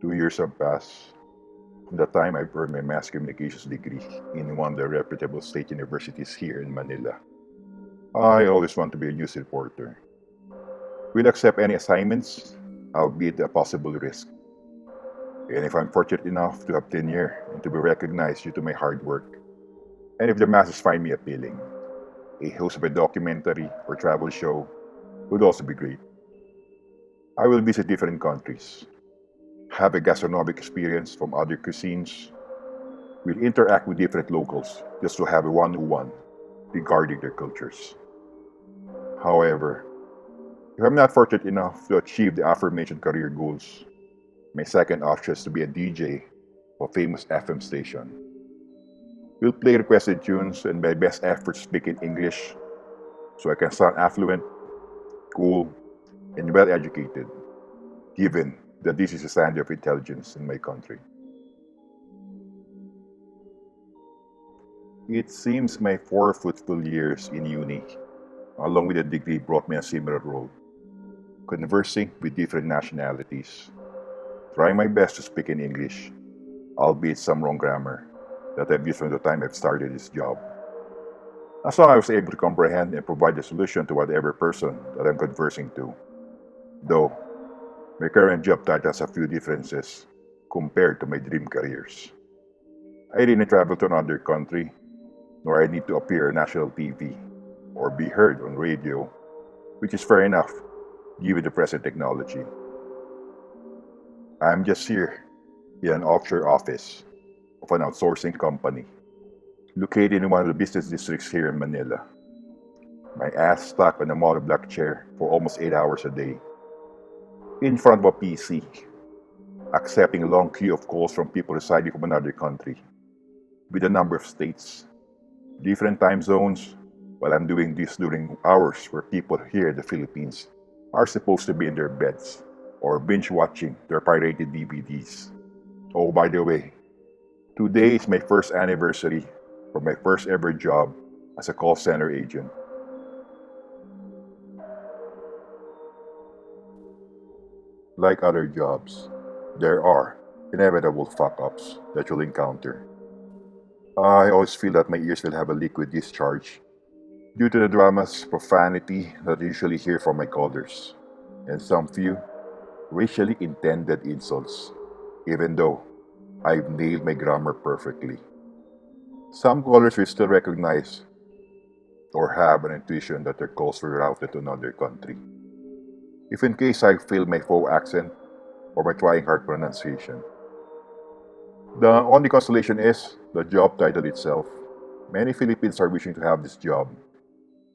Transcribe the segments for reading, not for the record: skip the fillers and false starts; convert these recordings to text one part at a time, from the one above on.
2 years have passed from the time I earned my mass communications degree in one of the reputable state universities here in Manila. I always want to be a news reporter. Will accept any assignments, albeit a possible risk. And if I'm fortunate enough to have tenure and to be recognized due to my hard work, and if the masses find me appealing, a host of a documentary or travel show would also be great. I will visit different countries, have a gastronomic experience from other cuisines, will interact with different locals just to have a one-on-one regarding their cultures. However, if I'm not fortunate enough to achieve the aforementioned career goals, my second option is to be a DJ of a famous FM station. Will play requested tunes and my best effort to speak in English so I can sound affluent, cool, and well educated, given that this is the standard of intelligence in my country. It seems my 4 fruitful years in uni, along with a degree, brought me a similar role, conversing with different nationalities, trying my best to speak in English, albeit some wrong grammar that I've used from the time I've started this job. As long as I was able to comprehend and provide a solution to whatever person that I'm conversing to, though my current job title has a few differences compared to my dream careers. I didn't travel to another country, nor I need to appear on national TV or be heard on radio, which is fair enough given the present technology. I'm just here in an offshore office of an outsourcing company located in one of the business districts here in Manila. My ass stuck on a mono black chair for almost 8 hours a day, in front of a PC, accepting a long queue of calls from people residing from another country, with a number of states, different time zones, while I'm doing this during hours where people here in the Philippines are supposed to be in their beds or binge watching their pirated DVDs. Oh, by the way, today is my first anniversary for my first ever job as a call center agent. Like other jobs, there are inevitable fuck ups that you'll encounter. I always feel that my ears will have a liquid discharge due to the drama's profanity that I usually hear from my callers, and some few racially intended insults, even though I've nailed my grammar perfectly. Some callers will still recognize or have an intuition that their calls were routed to another country. If in case I fail my faux accent or my trying hard pronunciation. The only consolation is the job title itself. Many Philippines are wishing to have this job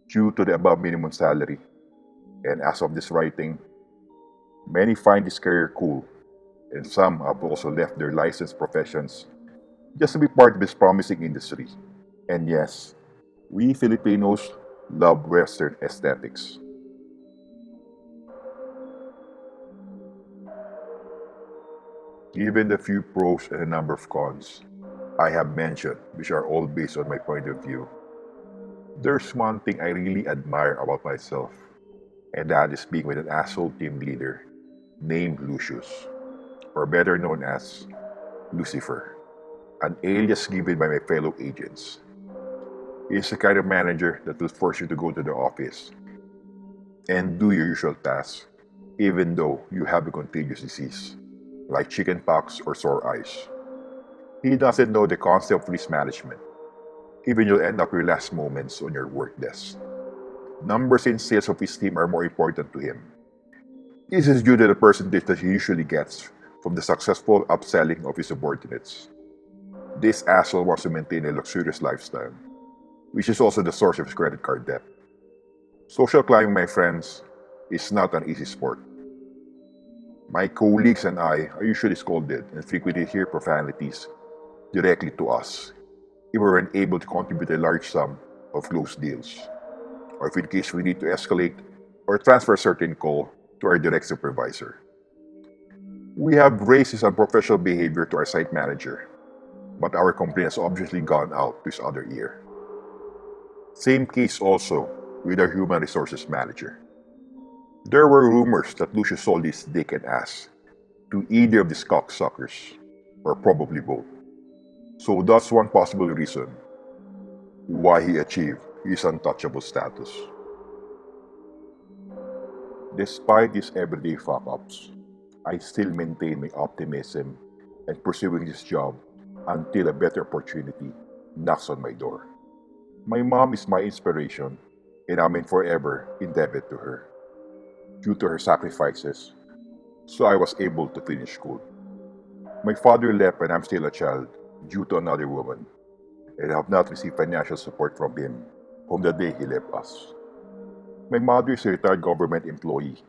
due to the above minimum salary, and as of this writing, many find this career cool, and some have also left their licensed professions just to be part of this promising industry. And yes, we Filipinos love Western aesthetics. Given the few pros and a number of cons I have mentioned, which are all based on my point of view, there's one thing I really admire about myself, and that is being with an asshole team leader named Lucius, or better known as Lucifer, an alias given by my fellow agents. He is the kind of manager that will force you to go to the office and do your usual tasks, even though you have a contagious disease, like chickenpox or sore eyes. He doesn't know the concept of risk management. Even you'll end up your last moments on your work desk. Numbers and sales of his team are more important to him. This is due to the percentage that he usually gets from the successful upselling of his subordinates. This asshole wants to maintain a luxurious lifestyle, which is also the source of his credit card debt. Social climbing, my friends, is not an easy sport. My colleagues and I are usually scolded and frequently hear profanities directly to us if we weren't able to contribute a large sum of closed deals, or if in case we need to escalate or transfer a certain call to our direct supervisor. We have raised his unprofessional behavior to our site manager, but our complaint has obviously gone out to his other ear. Same case also with our human resources manager. There were rumors that Lucius sold his dick and ass to either of these cocksuckers, or probably both. So that's one possible reason why he achieved his untouchable status. Despite these everyday fuck-ups, I still maintain my optimism and pursuing this job until a better opportunity knocks on my door. My mom is my inspiration, and I'm forever indebted to her due to her sacrifices, so I was able to finish school. My father left when I'm still a child due to another woman, and I have not received financial support from him from the day he left us. My mother is a retired government employee,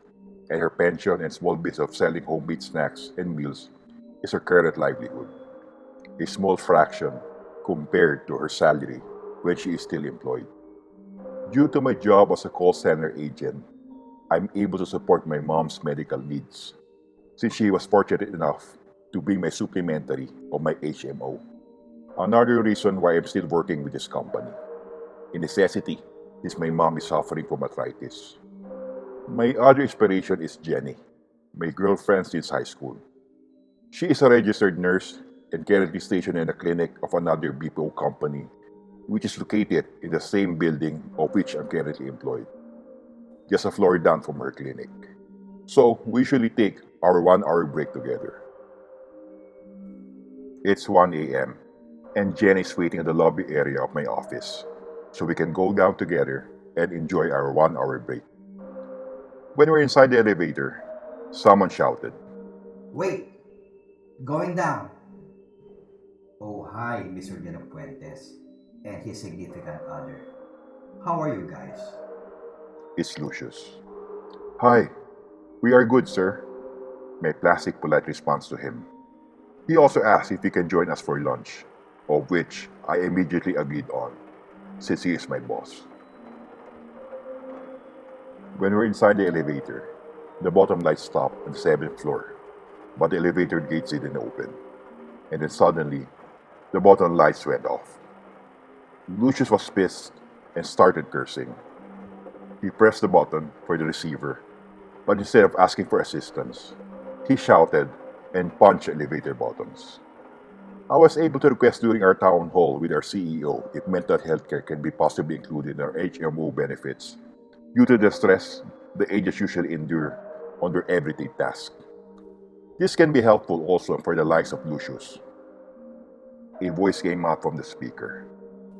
and her pension and small business of selling homemade snacks and meals is her current livelihood, a small fraction compared to her salary when she is still employed. Due to my job as a call center agent, I'm able to support my mom's medical needs since she was fortunate enough to be my supplementary of my HMO. Another reason why I'm still working with this company, a necessity since my mom is suffering from arthritis. My other inspiration is Jenny, my girlfriend since high school. She is a registered nurse and currently stationed in the clinic of another BPO company, which is located in the same building of which I'm currently employed, just a floor down from her clinic. So we usually take our 1 hour break together. It's 1 a.m., and Jenny is waiting in the lobby area of my office, so we can go down together and enjoy our 1 hour break. When we're inside the elevator, someone shouted, Wait, going down. Oh, hi, Mr. De La Puentes and his significant other. How are you guys? "It's Lucius." "Hi, we are good, sir," my plastic polite response to him. He also asked if he can join us for lunch, of which I immediately agreed on, since he is my boss. When we're inside the elevator, the bottom lights stopped on the 7th floor, but the elevator gates didn't open, and then suddenly, the bottom lights went off. Lucius was pissed and started cursing. He pressed the button for the receiver, but instead of asking for assistance, he shouted and punched elevator buttons. I was able to request during our town hall with our CEO if mental health care can be possibly included in our HMO benefits due to the stress the agents usually endure on their everyday tasks. This can be helpful also for the likes of Lucius. A voice came out from the speaker.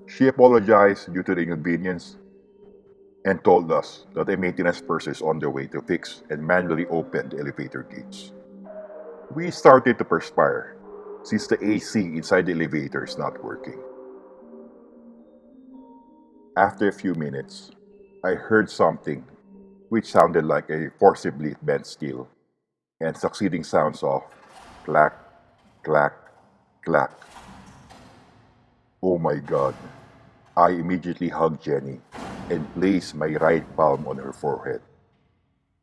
She apologized due to the inconvenience and told us that a maintenance person is on their way to fix and manually open the elevator gates. We started to perspire since the AC inside the elevator is not working. After a few minutes, I heard something which sounded like a forcibly bent steel and succeeding sounds of clack, clack, clack. Oh my god. I immediately hugged Jenny and placed my right palm on her forehead.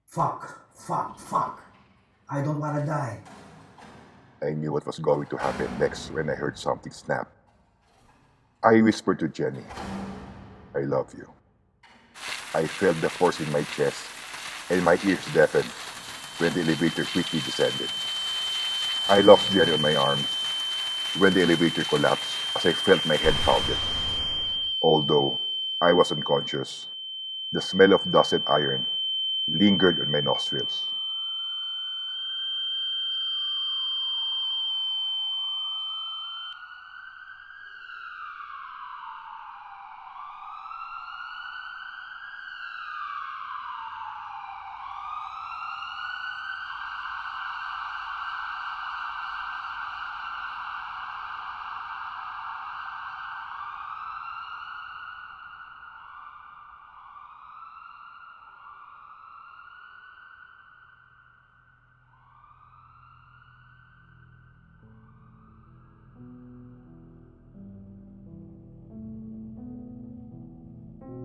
Fuck, fuck, fuck. I don't wanna die. I knew what was going to happen next when I heard something snap. I whispered to Jenny, "I love you." I felt the force in my chest and my ears deafened when the elevator quickly descended. I lost Jenny on my arms when the elevator collapsed as I felt my head pounded. Although I was unconscious, the smell of dust and iron lingered on my nostrils.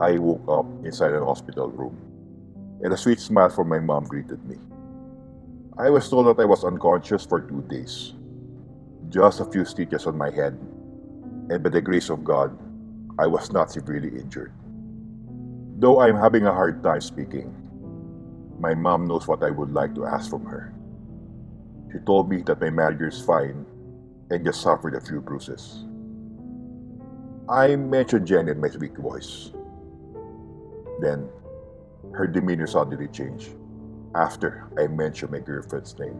I woke up inside an hospital room, and a sweet smile from my mom greeted me. I was told that I was unconscious for 2 days, just a few stitches on my head, and by the grace of God, I was not severely injured. Though I am having a hard time speaking, my mom knows what I would like to ask from her. She told me that my manager is fine and just suffered a few bruises. I mentioned Jenny in my weak voice. Then, her demeanor suddenly changed after I mentioned my girlfriend's name.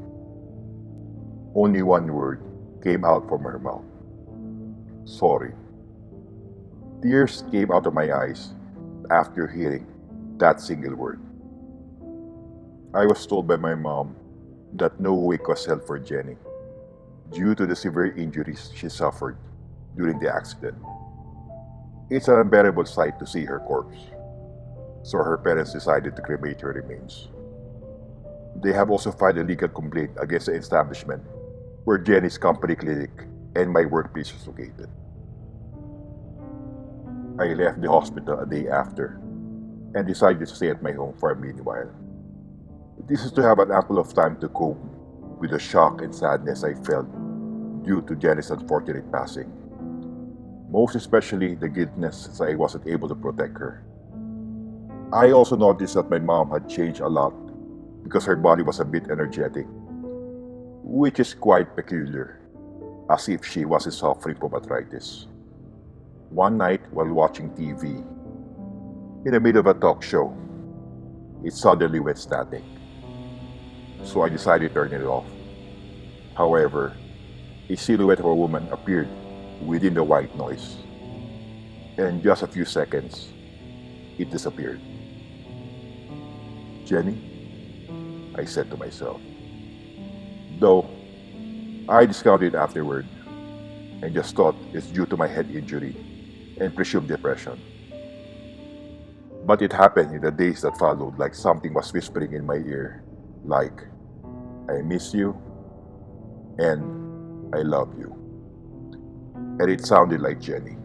Only one word came out from her mouth: sorry. Tears came out of my eyes after hearing that single word. I was told by my mom that no wake was held for Jenny due to the severe injuries she suffered during the accident. It's an unbearable sight to see her corpse, so her parents decided to cremate her remains. They have also filed a legal complaint against the establishment where Jenny's company clinic and my workplace was located. I left the hospital a day after and decided to stay at my home for a meanwhile. This is to have an ample of time to cope with the shock and sadness I felt due to Jenny's unfortunate passing, most especially the guiltness since I wasn't able to protect her. I also noticed that my mom had changed a lot because her body was a bit energetic, which is quite peculiar, as if she wasn't suffering from arthritis. One night while watching TV, in the middle of a talk show, it suddenly went static, so I decided to turn it off. However, a silhouette of a woman appeared within the white noise, and in just a few seconds, it disappeared. Jenny, I said to myself, though I discounted it afterward and just thought it's due to my head injury and presumed depression. But it happened in the days that followed, like something was whispering in my ear, like, I miss you and I love you. And it sounded like Jenny.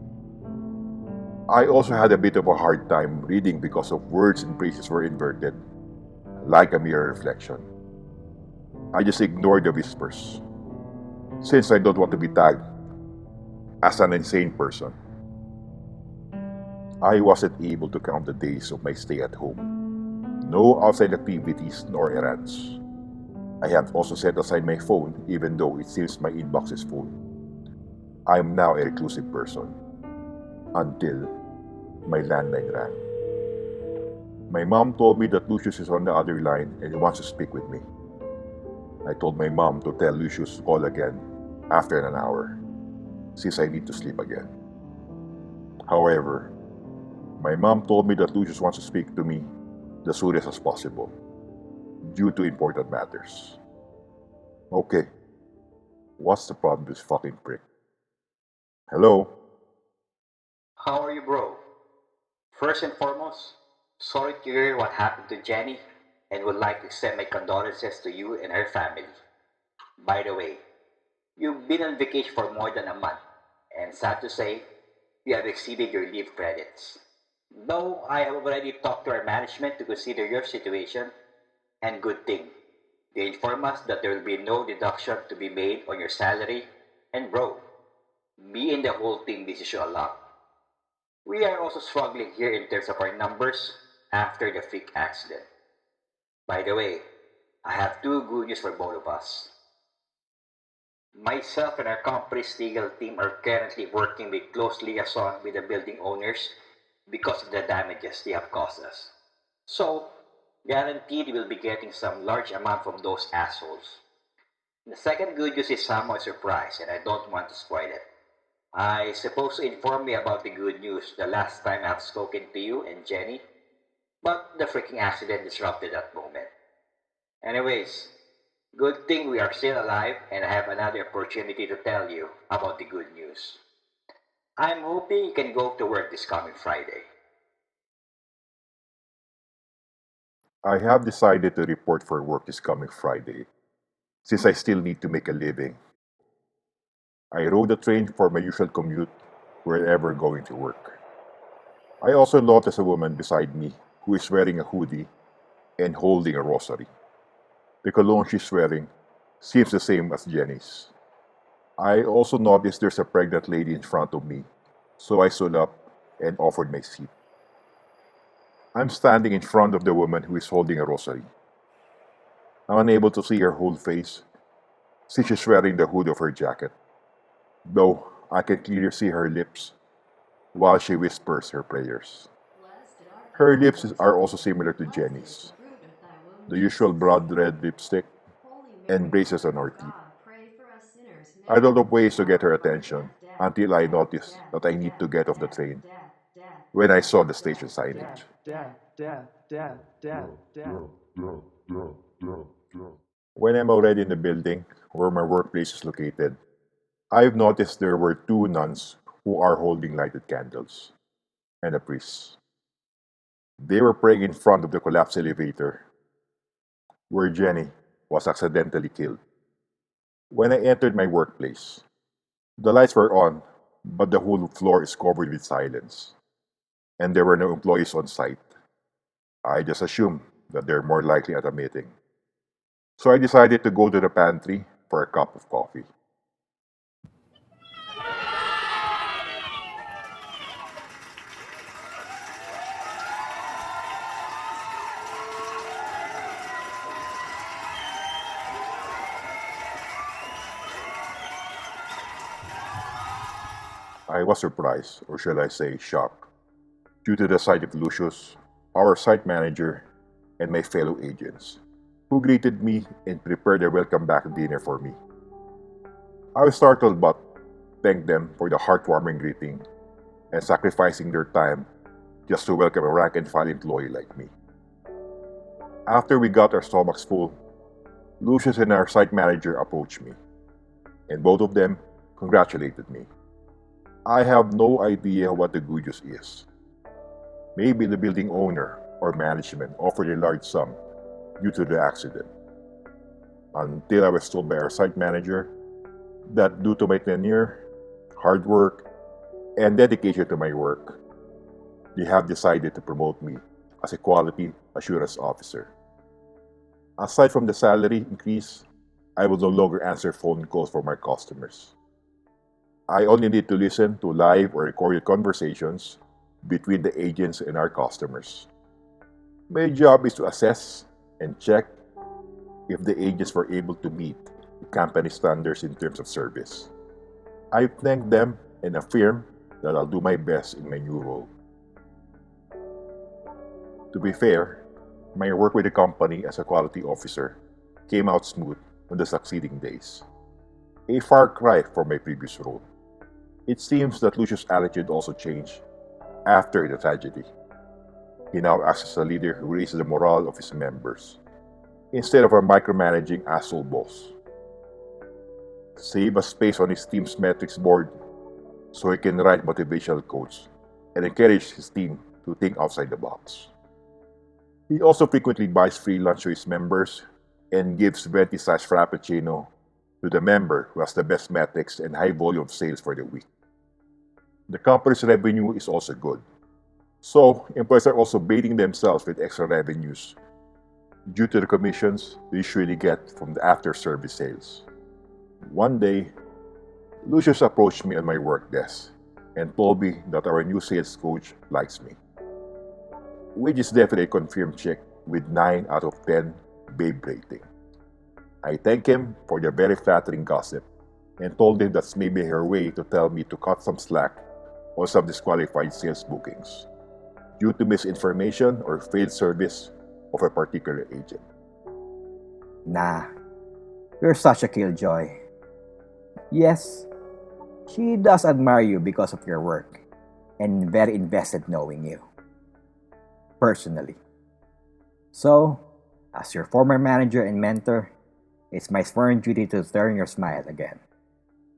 I also had a bit of a hard time reading because of words and phrases were inverted, like a mirror reflection. I just ignored the whispers, since I don't want to be tagged as an insane person. I wasn't able to count the days of my stay at home. No outside activities nor errands. I have also set aside my phone even though it seems my inbox is full. I am now a reclusive person. Until my landline rang. My mom told me that Lucius is on the other line and he wants to speak with me. I told my mom to tell Lucius to call again after an hour, since I need to sleep again. However, my mom told me that Lucius wants to speak to me the soonest as possible, due to important matters. Okay, what's the problem with this fucking prick? Hello? How are you, bro? First and foremost, sorry to hear what happened to Jenny and would like to extend my condolences to you and her family. By the way, you've been on vacation for more than a month, and sad to say, you have exceeded your leave credits. Though I have already talked to our management to consider your situation, and good thing, they inform us that there will be no deduction to be made on your salary, and bro, me and the whole team misses you a lot. We are also struggling here in terms of our numbers after the freak accident. By the way, I have two good news for both of us. Myself and our company's legal team are currently working with close liaison with the building owners because of the damages they have caused us. So, guaranteed we'll be getting some large amount from those assholes. The second good news is somewhat surprise and I don't want to spoil it. I suppose to inform me about the good news the last time I've spoken to you and Jenny, but the freaking accident disrupted that moment. Anyways, good thing we are still alive and I have another opportunity to tell you about the good news. I'm hoping you can go to work this coming Friday. I have decided to report for work this coming Friday, since I still need to make a living. I rode the train for my usual commute wherever going to work. I also noticed a woman beside me who is wearing a hoodie and holding a rosary. The cologne she's wearing seems the same as Jenny's. I also noticed there's a pregnant lady in front of me, so I stood up and offered my seat. I'm standing in front of the woman who is holding a rosary. I'm unable to see her whole face See, she's wearing the hood of her jacket, though I can clearly see her lips while she whispers her prayers. Her lips are also similar to Jenny's, the usual broad red lipstick and braces on her teeth. I thought of ways to get her attention until I noticed that I need to get off the train when I saw the station signage. When I'm already in the building where my workplace is located, I've noticed there were two nuns who are holding lighted candles and a priest. They were praying in front of the collapsed elevator where Jenny was accidentally killed. When I entered my workplace, the lights were on, but the whole floor is covered with silence, and there were no employees on site. I just assumed that they're more likely at a meeting. So I decided to go to the pantry for a cup of coffee. I was surprised, or shall I say shocked, due to the sight of Lucius, our site manager, and my fellow agents, who greeted me and prepared a welcome back dinner for me. I was startled but thanked them for the heartwarming greeting and sacrificing their time just to welcome a rank and file employee like me. After we got our stomachs full, Lucius and our site manager approached me, and both of them congratulated me. I have no idea what the good news is. Maybe the building owner or management offered a large sum due to the accident. Until I was told by our site manager that due to my tenure, hard work, and dedication to my work, they have decided to promote me as a quality assurance officer. Aside from the salary increase, I will no longer answer phone calls from my customers. I only need to listen to live or recorded conversations between the agents and our customers. My job is to assess and check if the agents were able to meet the company standards in terms of service. I thank them and affirm that I'll do my best in my new role. To be fair, my work with the company as a quality officer came out smooth on the succeeding days, a far cry from my previous role. It seems that Lucius' attitude also changed after the tragedy. He now acts as a leader who raises the morale of his members, instead of a micromanaging asshole boss. Save a space on his team's metrics board so he can write motivational quotes and encourage his team to think outside the box. He also frequently buys free lunch to his members and gives 20-size frappuccino to the member who has the best metrics and high volume of sales for the week. The company's revenue is also good, so employees are also baiting themselves with extra revenues due to the commissions they usually get from the after-service sales. One day, Lucius approached me on my work desk and told me that our new sales coach likes me, which is definitely a confirmed check with 9 out of 10 babe rating. I thank him for the very flattering gossip and told him that's maybe her way to tell me to cut some slack on some disqualified sales bookings due to misinformation or failed service of a particular agent. Nah, you're such a killjoy. Yes, she does admire you because of your work and very invested knowing you personally. So, as your former manager and mentor, it's my sworn duty to turn your smile again.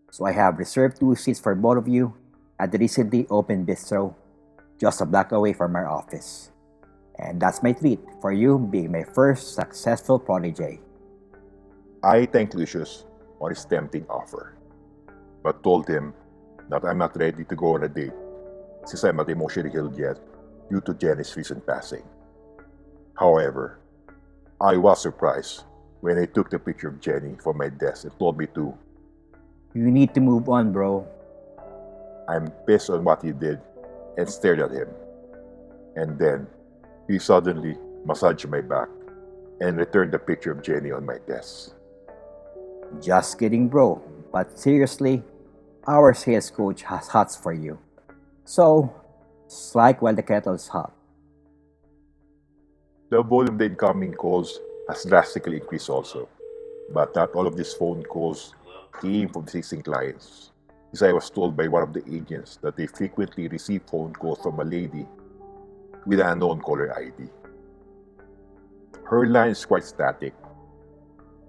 So I have reserved 2 seats for both of you at the recently opened bistro just a block away from our office. And that's my treat for you being my first successful protege. I thanked Lucius on his tempting offer, but told him that I'm not ready to go on a date since I'm not emotionally healed yet due to Jenny's recent passing. However, I was surprised when he took the picture of Jenny from my desk and told me to. You need to move on, bro. I'm pissed on what he did and stared at him. And then he suddenly massaged my back and returned the picture of Jenny on my desk. Just kidding, bro. But seriously, our sales coach has hots for you. So, strike while the kettle's hot. The volume of the incoming calls has drastically increased also, but not all of these phone calls came from existing clients. As I was told by one of the agents that they frequently receive phone calls from a lady with an unknown caller ID. Her line is quite static,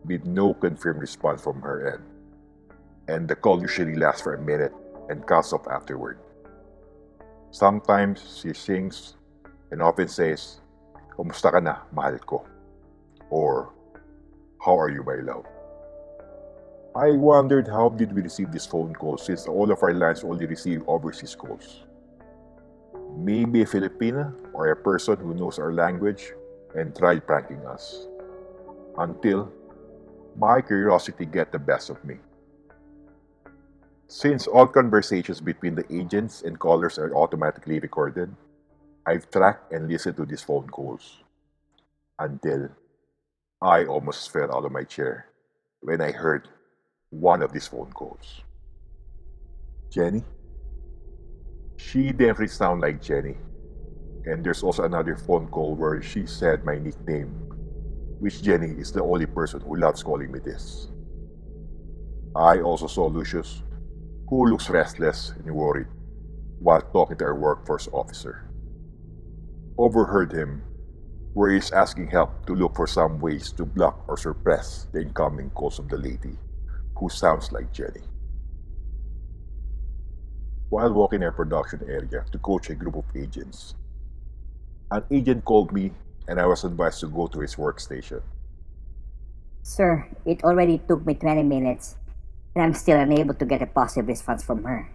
with no confirmed response from her end, and the call usually lasts for a minute and cuts off afterward. Sometimes she sings and often says, "Kumusta ka na, mahal ko?" or "How are you, my love?" I wondered how did we receive this phone call since all of our lines only receive overseas calls. Maybe a Filipina or a person who knows our language and tried pranking us. Until my curiosity get the best of me. Since all conversations between the agents and callers are automatically recorded, I've tracked and listened to these phone calls until I almost fell out of my chair when I heard one of these phone calls. Jenny? She definitely sounded like Jenny. And there's also another phone call where she said my nickname, which Jenny is the only person who loves calling me this. I also saw Lucius, who looks restless and worried while talking to our workforce officer. Overheard him where he's asking help to look for some ways to block or suppress the incoming calls of the lady who sounds like Jenny. While walking our production area to coach a group of agents, an agent called me and I was advised to go to his workstation. Sir, it already took me 20 minutes and I'm still unable to get a positive response from her.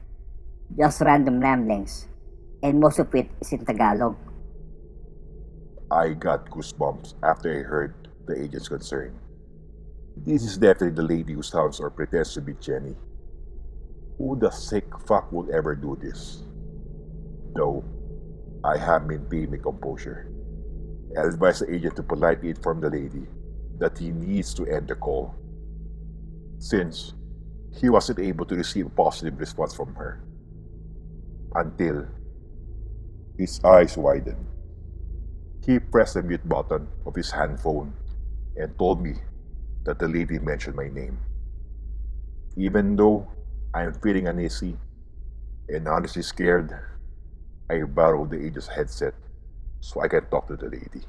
Just random ramblings, and most of it is in Tagalog. I got goosebumps after I heard the agent's concern. This is definitely the lady who sounds or pretends to be Jenny. Who the sick fuck would ever do this? Though, I have maintained my composure. I advised the agent to politely inform the lady that he needs to end the call, since he wasn't able to receive a positive response from her. Until his eyes widened. He pressed the mute button of his handphone and told me that the lady mentioned my name. Even though I am feeling uneasy and honestly scared, I borrowed the agent's headset so I can talk to the lady.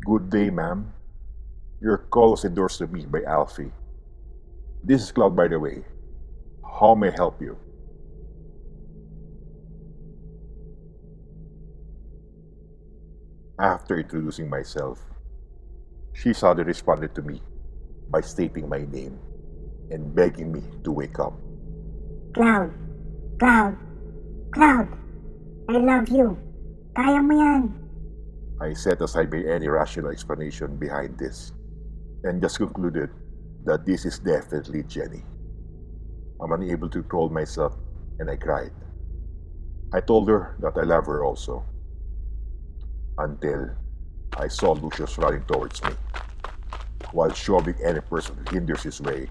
"Good day, ma'am. Your call was endorsed to me by Alfie. This is Cloud, by the way. How may I help you?" After introducing myself, she suddenly responded to me by stating my name and begging me to wake up. Cloud, Cloud, Cloud, I love you. Kaya mo yan. I set aside my any rational explanation behind this and just concluded that this is definitely Jenny. I'm unable to control myself and I cried. I told her that I love her also. Until I saw Lucius running towards me while shoving any person who hinders his way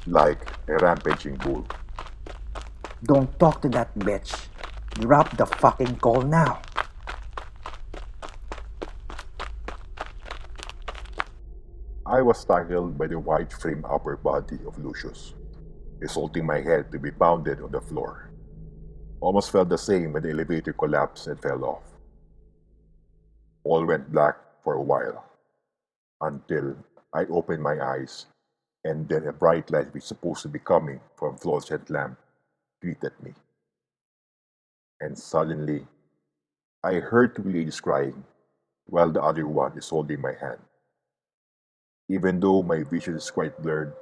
like a rampaging bull. Don't talk to that bitch. Drop the fucking call now. I was startled by the wide frame upper body of Lucius, resulting my head to be pounded on the floor. Almost felt the same when the elevator collapsed and fell off. All went black for a while, until I opened my eyes, and then a bright light which was supposed to be coming from a fluorescent lamp greeted me. And suddenly, I heard two ladies crying, while the other one is holding my hand. Even though my vision is quite blurred,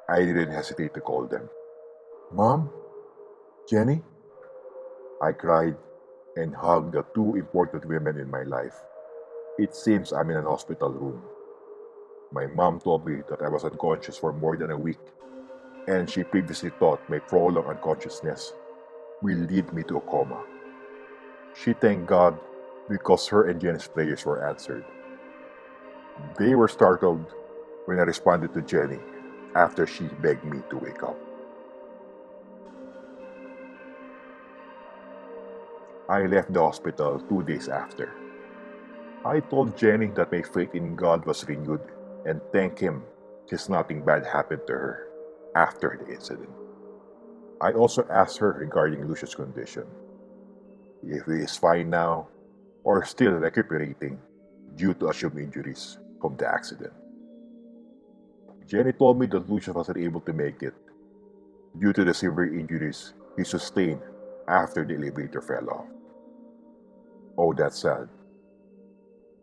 I didn't hesitate to call them. "Mom? Jenny?" I cried and hugged the two important women in my life. It seems I'm in an hospital room. My mom told me that I was unconscious for more than a week, and she previously thought my prolonged unconsciousness will lead me to a coma. She thanked God because her and Jenny's prayers were answered. They were startled when I responded to Jenny after she begged me to wake up. I left the hospital 2 days after. I told Jenny that my faith in God was renewed and thanked Him since nothing bad happened to her after the incident. I also asked her regarding Lucius' condition, if he is fine now or still recuperating due to assumed injuries from the accident. Jenny told me that Lucius wasn't able to make it due to the severe injuries he sustained after the elevator fell off. Oh, that's sad.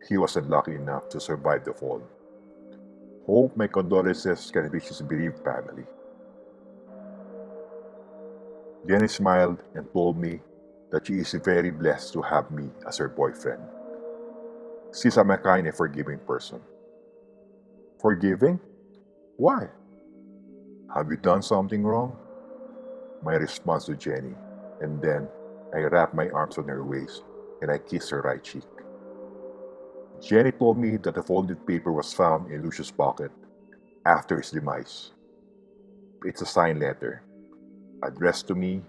He wasn't lucky enough to survive the fall. Hope my condolences can reach his bereaved family. Jenny smiled and told me that she is very blessed to have me as her boyfriend, since I'm a kind and forgiving person. Forgiving? Why? Have you done something wrong? My response to Jenny, and then I wrapped my arms on her waist and I kissed her right cheek. Jenny told me that the folded paper was found in Lucius' pocket after his demise. It's a signed letter, addressed to me,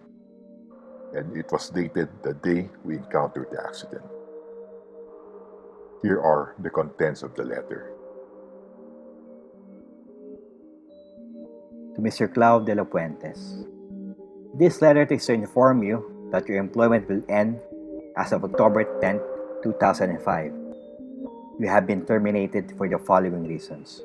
and it was dated the day we encountered the accident. Here are the contents of the letter. To Mr. Cloud de la Puentes. This letter is to inform you that your employment will end as of October 10, 2005. You have been terminated for the following reasons.